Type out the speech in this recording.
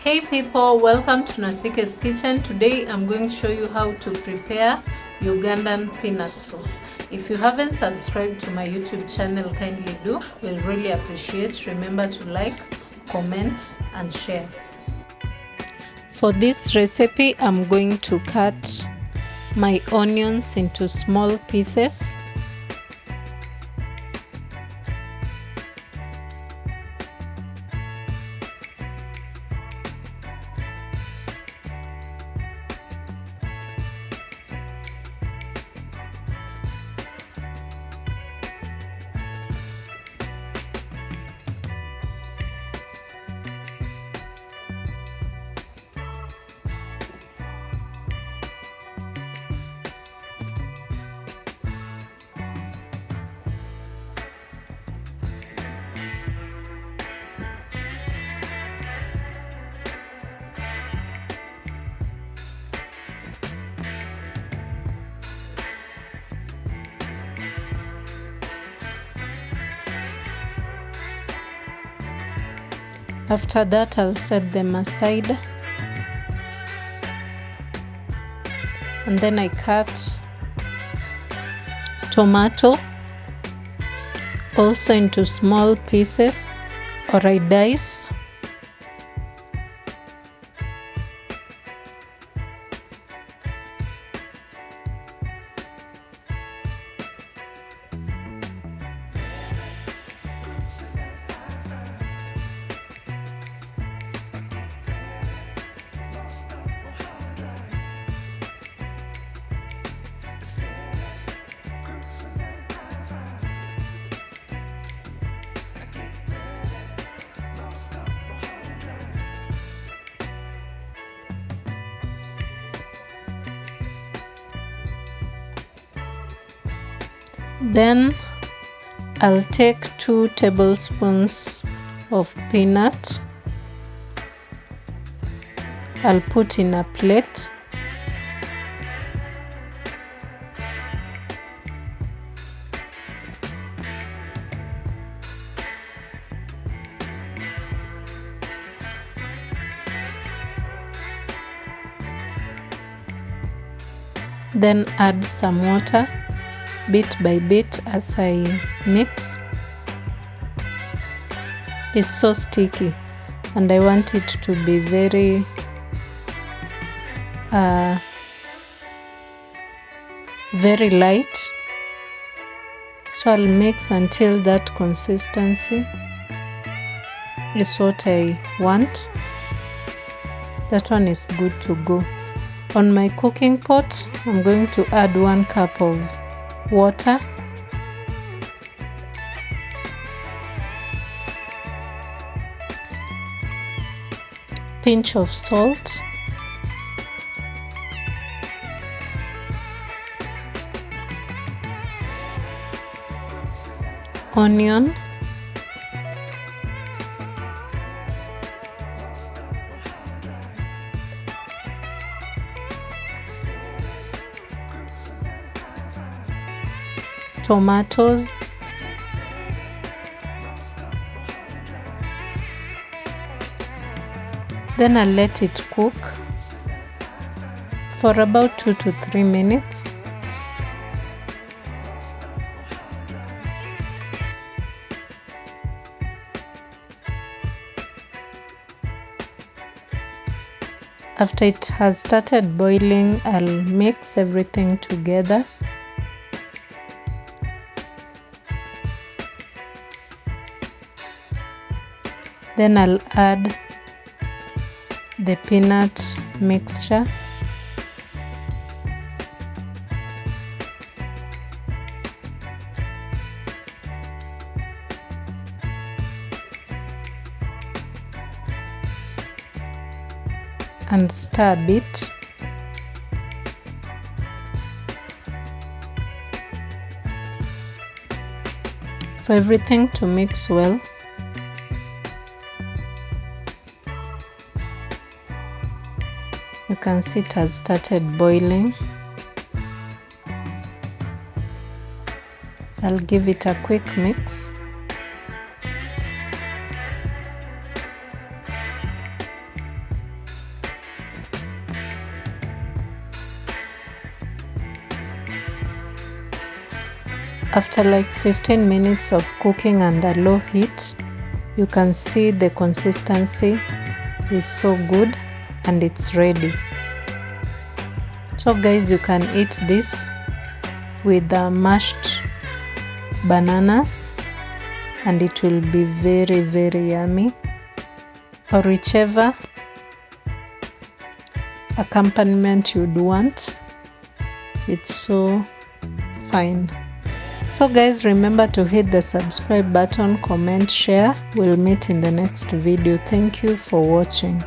Hey people, welcome to Nasike's Kitchen. Today I'm going to show you how to prepare Ugandan peanut sauce. If you haven't subscribed to my YouTube channel, kindly do. We'll really appreciate. Remember to like, comment and share. For this recipe, I'm going to cut my onions into small pieces. After that, I'll set them aside, and then I cut tomato also into small pieces, or I dice. Then I'll take 2 tablespoons of peanut. I'll put in a plate. Then add some water bit by bit as I mix. It's so sticky and I want it to be very very light, so I'll mix until that consistency is what I want. That one is good to go. On my cooking pot, I'm going to add 1 cup of water, pinch of salt, onion, tomatoes, then I'll let it cook for about 2 to 3 minutes. After it has started boiling, I'll mix everything together. Then I'll add the peanut mixture. And stir a bit. For everything to mix well. You can see it has started boiling. I'll give it a quick mix. After like 15 minutes of cooking under low heat, you can see the consistency is so good and it's ready. So guys, you can eat this with mashed bananas and it will be very, very yummy, or whichever accompaniment you'd want. It's so fine. So guys, remember to hit the subscribe button, comment, share. We'll meet in the next video. Thank you for watching.